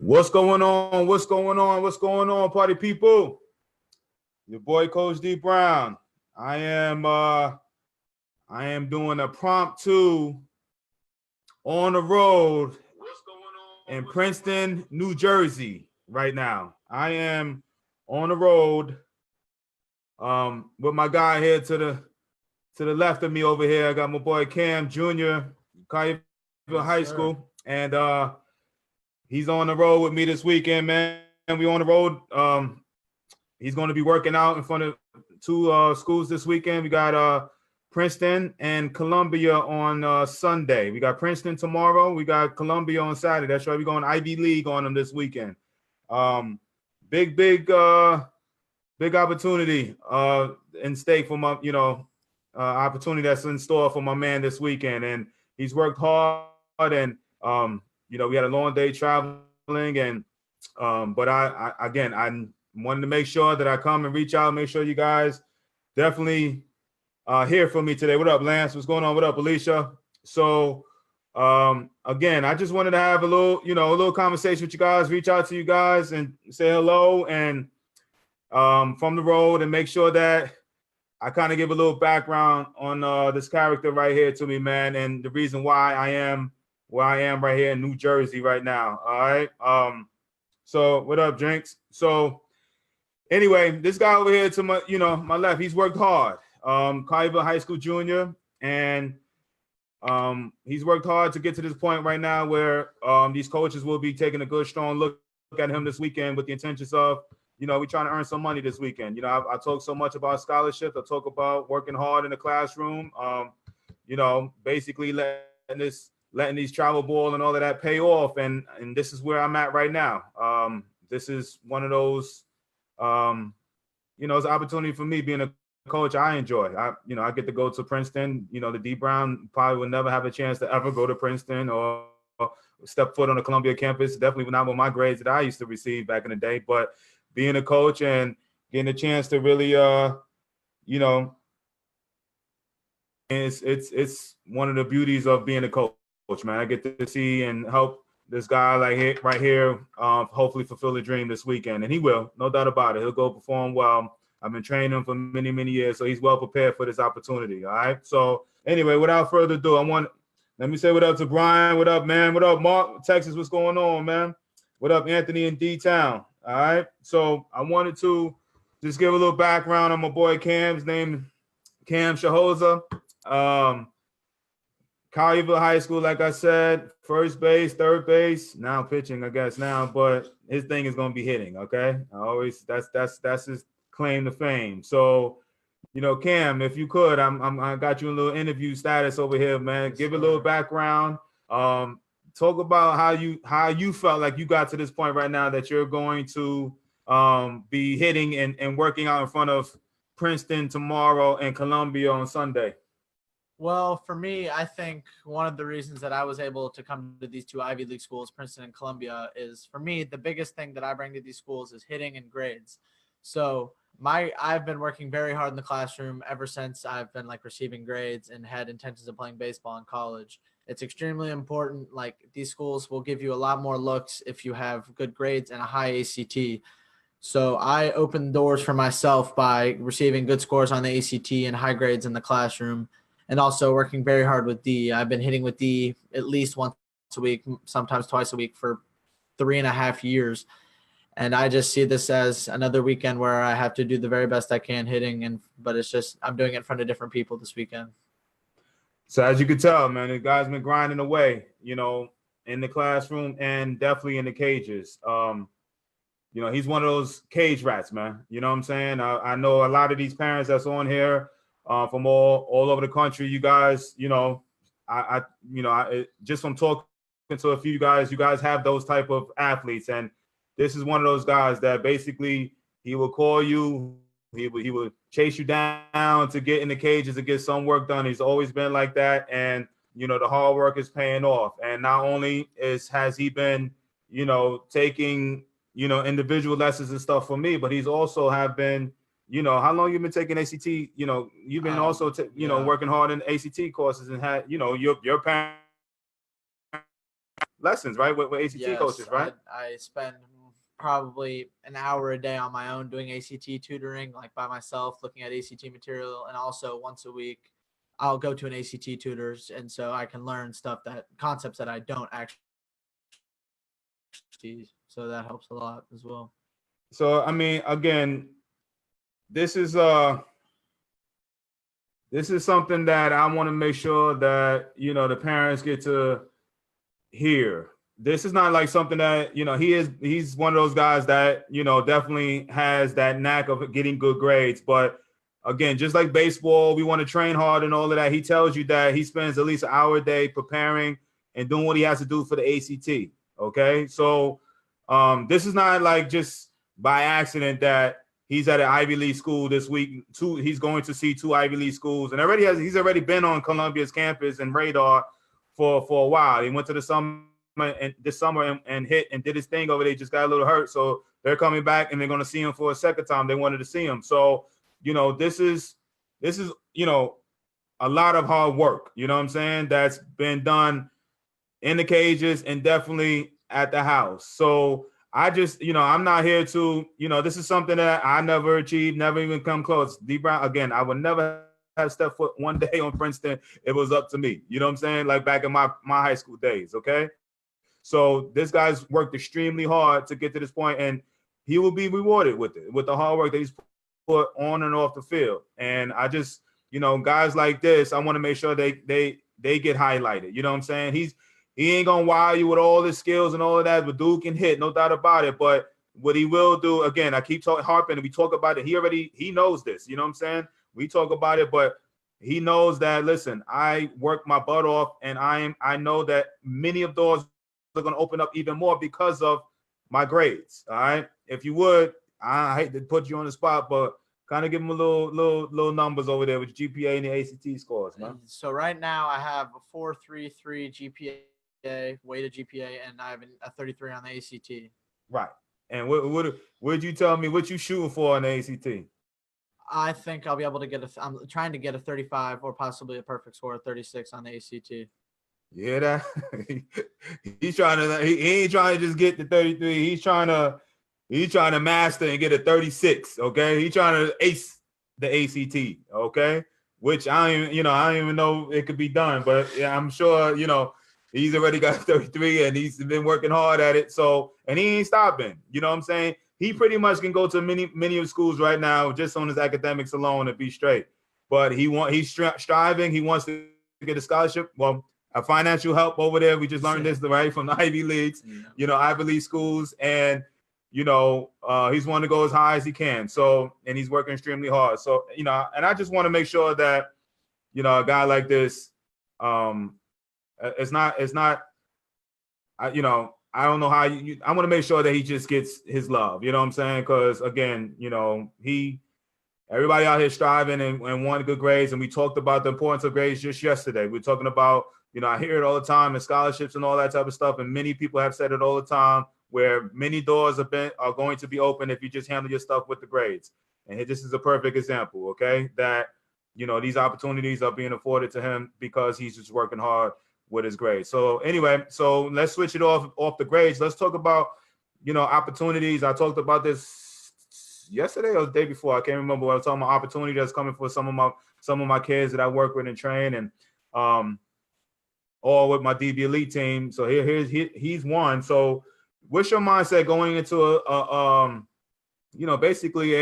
What's going on? What's going on? What's going on, party people? Your boy Coach D Brown. I am doing a promptu on the road in Princeton, New Jersey right now. I am on the road with my guy here to the left of me over here. I got my boy Cam Jr., Collierville High School, and he's on the road with me this weekend, man. We on the road. He's going to be working out in front of two schools this weekend. We got Princeton and Columbia on Sunday. We got Princeton tomorrow. We got Columbia on Saturday. That's right. We're going Ivy League on them this weekend. Big opportunity in stake for my, opportunity that's in store for my man this weekend. And he's worked hard, and we had a long day traveling, and but I wanted to make sure that I come and reach out, make sure you guys definitely hear from me today. What up, Lance? What's going on? What up, Alicia? So again, I just wanted to have a little conversation with you guys, reach out to you guys and say hello, and from the road, and make sure that I kind of give a little background on this character right here to me, man, and the reason why I am where I am right here in New Jersey right now. All right. So what up, Drinks? So anyway, this guy over here to my, my left, he's worked hard. Collierville High School junior, and he's worked hard to get to this point right now where these coaches will be taking a good, strong look at him this weekend with the intentions of, we're trying to earn some money this weekend. I talk so much about scholarships. I talk about working hard in the classroom. Basically letting these travel ball and all of that pay off, and this is where I'm at right now. This is one of those, it's an opportunity for me being a coach. I enjoy. I get to go to Princeton. The D Brown probably would never have a chance to ever go to Princeton or step foot on the Columbia campus. Definitely not with my grades that I used to receive back in the day. But being a coach and getting a chance to really, it's one of the beauties of being a coach, man. I get to see and help this guy right here, hopefully fulfill the dream this weekend. And he will, no doubt about it. He'll go perform well. I've been training him for many, many years, so he's well prepared for this opportunity. All right. So anyway, without further ado, let me say what up to Brian. What up, man? What up, Mark? Texas, what's going on, man? What up, Anthony in D-Town? All right. So I wanted to just give a little background on my boy Cam's name, Cam Shahoza. Collierville High School, like I said, first base, third base, now pitching, I guess now, but his thing is gonna be hitting. Okay, that's his claim to fame. So, Cam, if you could, I got you a little interview status over here, man. Give a little background. Talk about how you felt like you got to this point right now that you're going to be hitting and working out in front of Princeton tomorrow and Columbia on Sunday. Well, for me, I think one of the reasons that I was able to come to these two Ivy League schools, Princeton and Columbia, is for me, the biggest thing that I bring to these schools is hitting and grades. So I've been working very hard in the classroom ever since I've been receiving grades and had intentions of playing baseball in college. It's extremely important. These schools will give you a lot more looks if you have good grades and a high ACT. So I opened doors for myself by receiving good scores on the ACT and high grades in the classroom, and also working very hard with D. I've been hitting with D at least once a week, sometimes twice a week for 3.5 years. And I just see this as another weekend where I have to do the very best I can hitting, but it's just I'm doing it in front of different people this weekend. So as you can tell, man, the guy's been grinding away, in the classroom and definitely in the cages. He's one of those cage rats, man. You know what I'm saying? I know a lot of these parents that's on here from all over the country. You guys, just from talking to a few guys, you guys have those type of athletes, and this is one of those guys that basically he will call you, he will chase you down to get in the cages to get some work done. He's always been like that, and the hard work is paying off. And not only has he been, taking individual lessons and stuff for me, but he's also have been. How long you've been taking ACT? You've been also, working hard in ACT courses and had, your parents lessons, right? With ACT Yes, coaches, right? I spend probably an hour a day on my own doing ACT tutoring, like by myself, looking at ACT material, and also once a week, I'll go to an ACT tutors, and so I can learn concepts that I don't actually. So that helps a lot as well. So I mean, again, this is something that I want to make sure that the parents get to hear. This is not like something that he's one of those guys that definitely has that knack of getting good grades. But again, just like baseball, we want to train hard and all of that. He tells you that he spends at least an hour a day preparing and doing what he has to do for the ACT. Okay, so this is not like just by accident that he's at an Ivy League school this week. He's going to see 2 Ivy League schools, and he's already been on Columbia's campus and radar for a while. He went to the summer and hit and did his thing over there. He just got a little hurt, so they're coming back and they're going to see him for a second time. They wanted to see him, so this is a lot of hard work. You know what I'm saying? That's been done in the cages and definitely at the house. So I just, I'm not here to, this is something that I never achieved, never even come close. D Brown, again, I would never have stepped foot one day on Princeton. It was up to me. You know what I'm saying? Like back in my high school days. Okay. So this guy's worked extremely hard to get to this point, and he will be rewarded with it, with the hard work that he's put on and off the field. And I just, guys like this, I want to make sure they get highlighted. You know what I'm saying? He ain't gonna wow you with all his skills and all of that, but dude can hit, no doubt about it. But what he will do, again, I keep harping, and we talk about it. He knows this. You know what I'm saying? We talk about it, but he knows that. Listen, I work my butt off, and I know that many of doors are gonna open up even more because of my grades. All right. If you would, I hate to put you on the spot, but kind of give him a little numbers over there with GPA and the ACT scores, man. So right now I have a 4.33 GPA, weighted GPA, and I have a 33 on the ACT. Right. And would you tell me what you shooting for on the ACT? I think I'll be able to I'm trying to get a 35 or possibly a perfect score of 36 on the ACT. Yeah, that he's trying to. He ain't trying to just get the 33. He's trying to master and get a 36. Okay, he's trying to ace the ACT. Okay, which I don't even know it could be done, but yeah, I'm sure he's already got 33 and he's been working hard at it. So, and he ain't stopping. You know what I'm saying? He pretty much can go to many of schools right now just on his academics alone and be straight. But he's striving. He wants to get a scholarship. Well, a financial help over there. We just learned this right from the Ivy Leagues, Ivy League schools, and he's wanting to go as high as he can. So, and he's working extremely hard. So, and I just want to make sure that a guy like this, it's not. I don't know how I want to make sure that he just gets his love. You know what I'm saying? Because again, everybody out here striving and wanting good grades, and we talked about the importance of grades just yesterday. We're talking about. I hear it all the time, and scholarships and all that type of stuff. And many people have said it all the time, where many doors are going to be open if you just handle your stuff with the grades. And this is a perfect example, okay? That, these opportunities are being afforded to him because he's just working hard with his grades. So anyway, let's switch it off the grades. Let's talk about, opportunities. I talked about this yesterday or the day before. I can't remember. I was talking about opportunity that's coming for some of my kids that I work with and train, and all with my DB Elite team. So he's one. So what's your mindset going into basically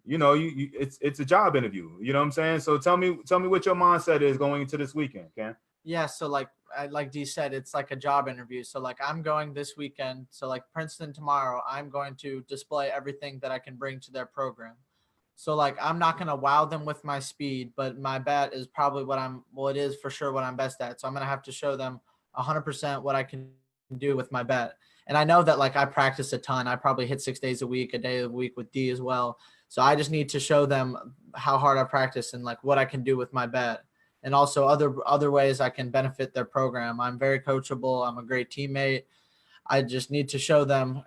it's a job interview. You know what I'm saying? So tell me what your mindset is going into this weekend, Ken. Yeah. So like Dee said, it's like a job interview. So like I'm going this weekend. So like Princeton tomorrow, I'm going to display everything that I can bring to their program. So like I'm not gonna wow them with my speed, but my bat is probably it is for sure what I'm best at. So I'm gonna have to show them 100% what I can do with my bat. And I know that like I practice a ton. I probably hit 6 days a week, a day a week with D as well. So I just need to show them how hard I practice and like what I can do with my bat, and also other ways I can benefit their program. I'm very coachable. I'm a great teammate. I just need to show them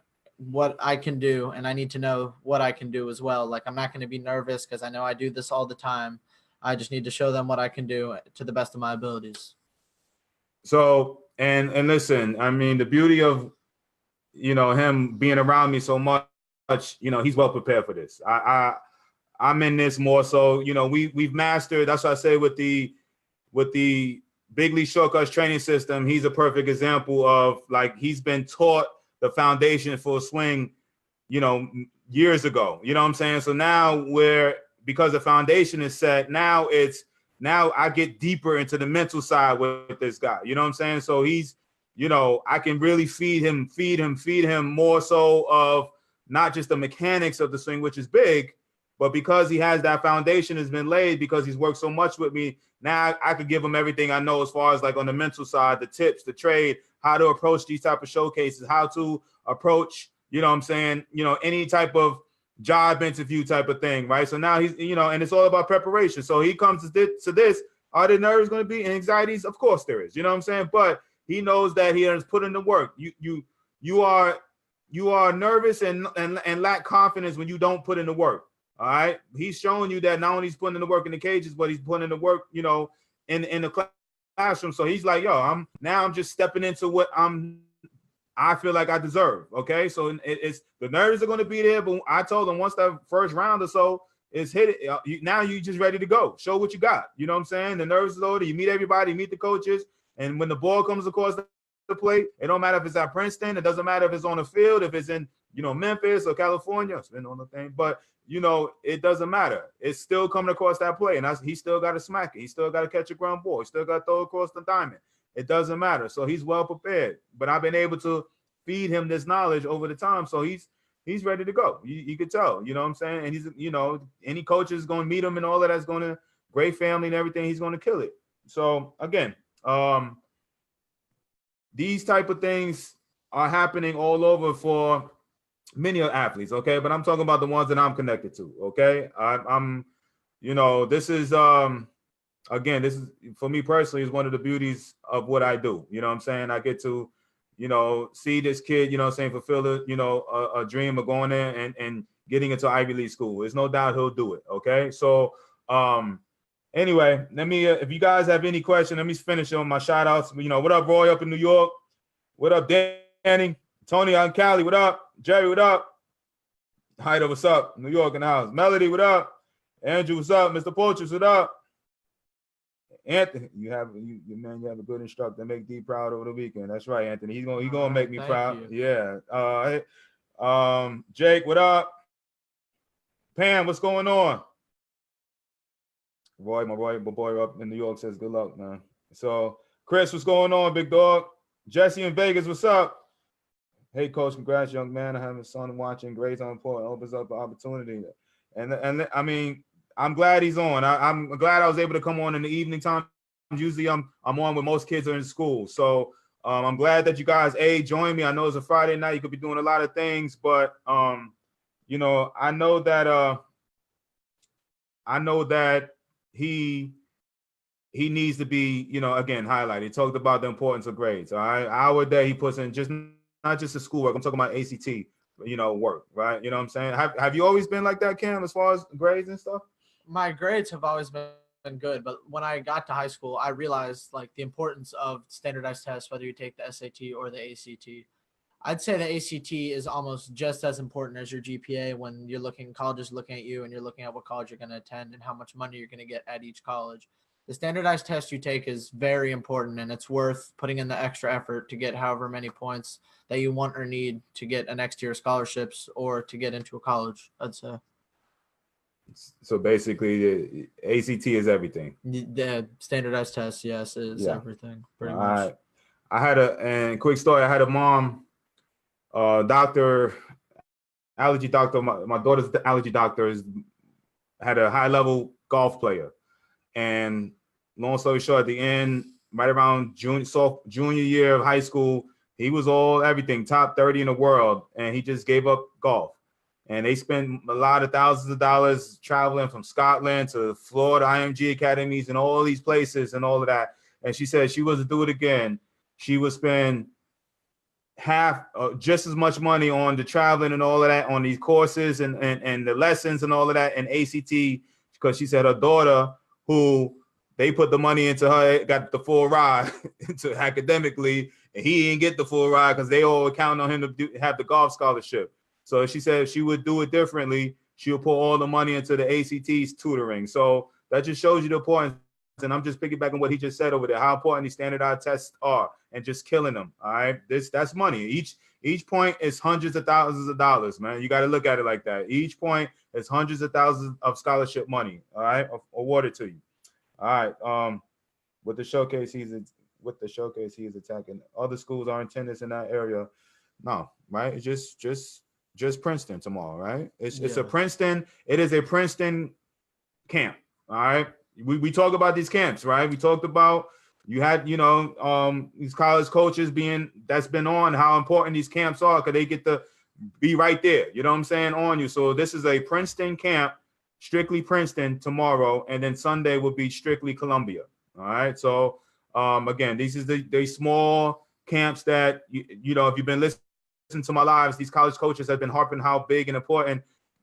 what I can do, and I need to know what I can do as well. Like I'm not going to be nervous because I know I do this all the time. I just need to show them what I can do to the best of my abilities. So, And listen, I mean, the beauty of, you know, him being around me so much, you know, he's well prepared for this. I'm in this more so, you know, we've mastered. That's what I say with the Big League Shortcuts training system. He's a perfect example of, like, he's been taught the foundation for a swing, you know, years ago. You know what I'm saying? So now because the foundation is set, now I get deeper into the mental side with this guy. You know what I'm saying? So he's, you know, I can really feed him more so of not just the mechanics of the swing, which is big, but because he has that foundation has been laid, because he's worked so much with me, now I could give him everything I know as far as, like, on the mental side, the tips, the trade, how to approach these type of showcases, how to approach, you know what I'm saying, you know, any type of job interview type of thing, right? So now he's, you know, and it's all about preparation. So he comes to this, are there nerves going to be and anxieties? Of course there is, you know what I'm saying? But he knows that he has put in the work. You are nervous and lack confidence when you don't put in the work. All right. He's showing you that not only he's putting in the work in the cages, but he's putting in the work, you know, in the classroom. So he's like, yo, I'm just stepping into what I feel like I deserve. Okay. So it's the nerves are going to be there. But I told him once that first round or so is hit, now you just ready to go. Show what you got. You know what I'm saying? The nerves is over. You meet everybody, meet the coaches. And when the ball comes across the plate, it don't matter if it's at Princeton. It doesn't matter if it's on the field, if it's in, you know, Memphis or California. It's been on the thing. But, you know, it doesn't matter. It's still coming across that play. And he still got to smack it. He still got to catch a ground ball. He still got to throw across the diamond. It doesn't matter. So he's well prepared. But I've been able to feed him this knowledge over the time. So he's ready to go. You could tell, you know what I'm saying? And he's, you know, any coach is going to meet him and all of that's going to, great family and everything, he's going to kill it. So again, these type of things are happening all over for many athletes, okay? But I'm talking about the ones that I'm connected to, okay? I'm, you know, this is, again, this is, for me personally, is one of the beauties of what I do. You know what I'm saying? I get to, you know, see this kid, you know what I'm saying, fulfill a, you know, a dream of going there and getting into Ivy League school. There's no doubt he'll do it, okay? So, anyway, let me, if you guys have any question, let me finish on my shout outs. You know, what up, Roy up in New York? What up, Danny? Tony out in Cali, what up? Jerry, what up? Hyder, what's up? New York in the house. Melody, what up? Andrew, what's up? Mr. Poitras, what up? Anthony, you have a good instructor. Make D proud over the weekend. That's right, Anthony. He's gonna make me proud. You. Yeah. Jake, what up? Pam, what's going on? Roy, my boy up in New York says good luck, man. So, Chris, what's going on, big dog? Jesse in Vegas, what's up? Hey, coach, congrats, young man. I have a son watching. Grades on point. Opens up an opportunity. And I mean, I'm glad he's on. I'm glad I was able to come on in the evening time. Usually I'm on when most kids are in school. So I'm glad that you guys, join me. I know it's a Friday night. You could be doing a lot of things, but, you know, I know that he needs to be, you know, again, highlighted. He talked about the importance of grades. All right. Our day he puts in not just the schoolwork. I'm talking about ACT, you know, work, right? You know what I'm saying? Have you always been like that, Cam, as far as grades and stuff? My grades have always been good, but when I got to high school, I realized like the importance of standardized tests, whether you take the SAT or the ACT. I'd say the ACT is almost just as important as your GPA when colleges looking at you and you're looking at what college you're going to attend and how much money you're going to get at each college. The standardized test you take is very important, and it's worth putting in the extra effort to get however many points that you want or need to get an next year scholarships or to get into a college, I'd say. So basically, the ACT is everything. The standardized test, yes, is everything, pretty much. I had and quick story, I had a mom, doctor, allergy doctor. My daughter's allergy doctor had a high-level golf player. And long story short, at the end, right around junior year of high school, he was everything, top 30 in the world, and he just gave up golf. And they spent a lot of thousands of dollars traveling from Scotland to Florida IMG academies and all these places and all of that. And she said she was to do it again, she would spend half, just as much money on the traveling and all of that, on these courses and the lessons and all of that, and ACT, because she said her daughter, who they put the money into her, got the full ride into academically, and he didn't get the full ride because they all count on him to have the golf scholarship. So she said she would do it differently. She would put all the money into the ACT's tutoring. So that just shows you the importance. And I'm just piggybacking what he just said over there, how important these standardized tests are, and just killing them. All right, that's money. Each point is hundreds of thousands of dollars, man. You got to look at it like that. Each point is hundreds of thousands of scholarship money. All right, awarded to you. All right. With the showcase, he's attacking. Other schools are in attendance in that area. No, right? It's just Princeton tomorrow, right? It's a Princeton. It is a Princeton camp. All right. We talk about these camps, right? We talked about you had, these college coaches that's been on how important these camps are because they get to be right there. You know what I'm saying? On you. So this is a Princeton camp, strictly Princeton tomorrow, and then Sunday will be strictly Columbia. All right. So again, these is the small camps that you know if you've been listening to my lives, these college coaches have been harping how big and important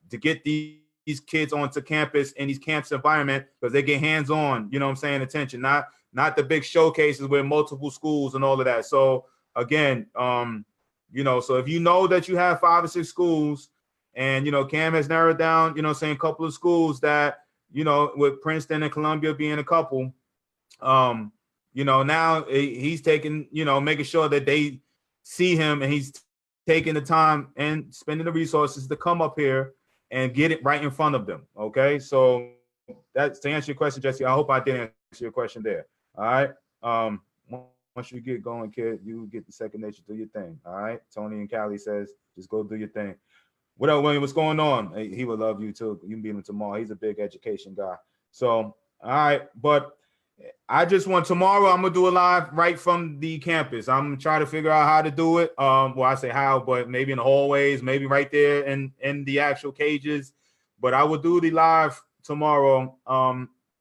to get these kids onto campus in these camps environment because they get hands-on, attention, not the big showcases with multiple schools and all of that. So again, so if you know that you have 5 or 6 schools and, Cam has narrowed down, a couple of schools that, with Princeton and Columbia being a couple, now he's taking, making sure that they see him and he's taking the time and spending the resources to come up here and get it right in front of them. Okay. So that's to answer your question, Jesse. I hope I did answer your question there. All right. Once you get going, kid, you get the second nature, do your thing. All right. Tony and Callie says, just go do your thing. What up, William? What's going on? He would love you too. You can meet him tomorrow. He's a big education guy. So, all right. But I just want tomorrow, I'm going to do a live right from the campus. I'm trying to figure out how to do it. Well, I say how, but maybe in the hallways, maybe right there in the actual cages. But I will do the live tomorrow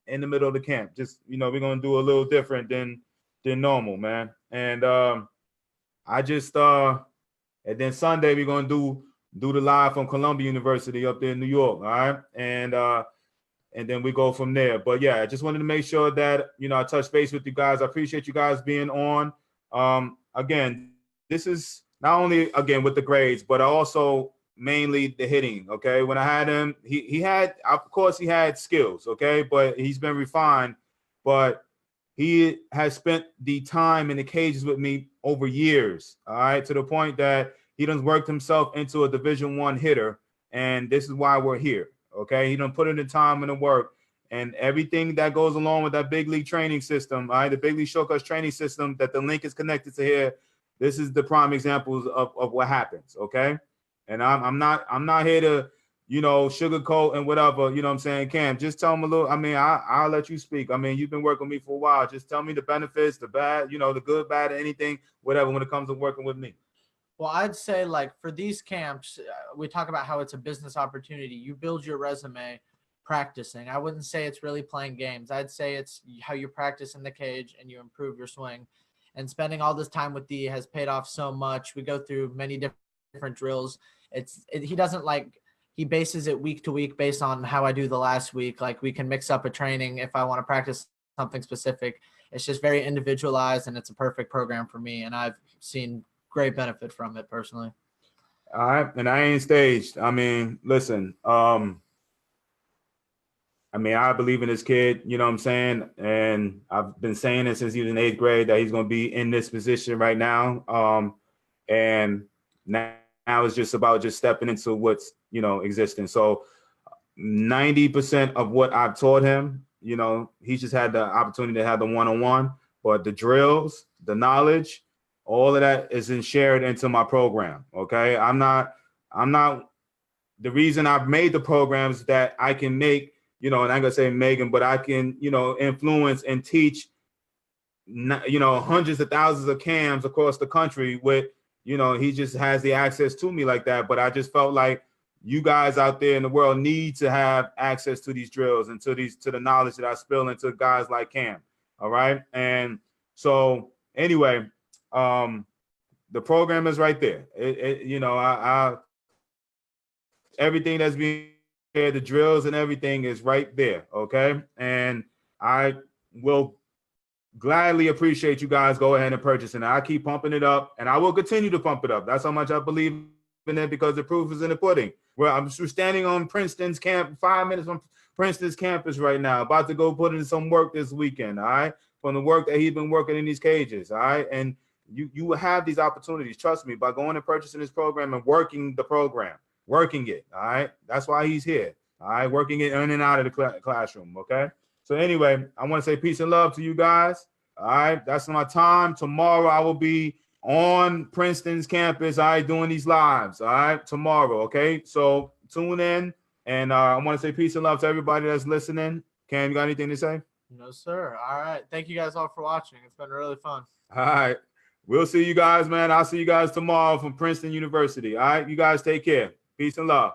in the middle of the camp. Just, we're going to do a little different than normal, man. And I just, and then Sunday, we're going to do the live from Columbia University up there in New York. All right. And then we go from there. But yeah, I just wanted to make sure that, I touch base with you guys. I appreciate you guys being on. Again, this is not only, again, with the grades, but also mainly the hitting. Okay. When I had him, he had, of course, he had skills. Okay. But he's been refined. But he has spent the time in the cages with me over years. All right. To the point that he done worked himself into a Division I hitter. And this is why we're here. Okay, he done put in the time and the work and everything that goes along with that big league training system. All right, the big league showcase training system that the link is connected to here. This is the prime examples of what happens. Okay, and I'm not here to sugarcoat and whatever. You know what I'm saying, Cam? Just tell him a little. I mean, I'll let you speak. I mean, you've been working with me for a while. Just tell me the benefits, the bad, the good, bad, anything, whatever when it comes to working with me. Well, I'd say like for these camps, we talk about how it's a business opportunity. You build your resume practicing. I wouldn't say it's really playing games. I'd say it's how you practice in the cage and you improve your swing. And spending all this time with D has paid off so much. We go through many different drills. He bases it week to week based on how I do the last week. Like we can mix up a training if I want to practice something specific. It's just very individualized and it's a perfect program for me. And I've seen great benefit from it personally. All right. And I ain't staged. I mean, listen, I believe in this kid, you know what I'm saying? And I've been saying it since he was in 8th grade that he's going to be in this position right now. And now it's just about just stepping into what's, existing. So 90% of what I've taught him, he's just had the opportunity to have the one-on-one, but the drills, the knowledge, all of that is shared into my program. Okay. I'm not the reason I've made the programs that I can make, and I'm going to say Megan, but I can, influence and teach, hundreds of thousands of cams across the country with, he just has the access to me like that. But I just felt like you guys out there in the world need to have access to these drills and to the knowledge that I spill into guys like Cam. All right. And so anyway, the program is right there. Everything that's being there, the drills and everything is right there. Okay. And I will gladly appreciate you guys go ahead and purchase it. I keep pumping it up, and I will continue to pump it up. That's how much I believe in it, because the proof is in the pudding. Well, I'm standing on Princeton's 5 minutes from Princeton's campus right now, about to go put in some work this weekend, all right, from the work that he's been working in these cages, all right? And you will have these opportunities, trust me, by going and purchasing this program and working the program, working it, all right? That's why he's here, all right, working it in and out of the classroom, okay? So anyway, I want to say peace and love to you guys. All right, that's my time. Tomorrow I will be on Princeton's campus, all right, doing these lives, all right, tomorrow, okay? So tune in, and I want to say peace and love to everybody that's listening. Cam, you got anything to say? No, sir. All right. Thank you guys all for watching. It's been really fun. All right. We'll see you guys, man. I'll see you guys tomorrow from Princeton University. All right, you guys take care. Peace and love.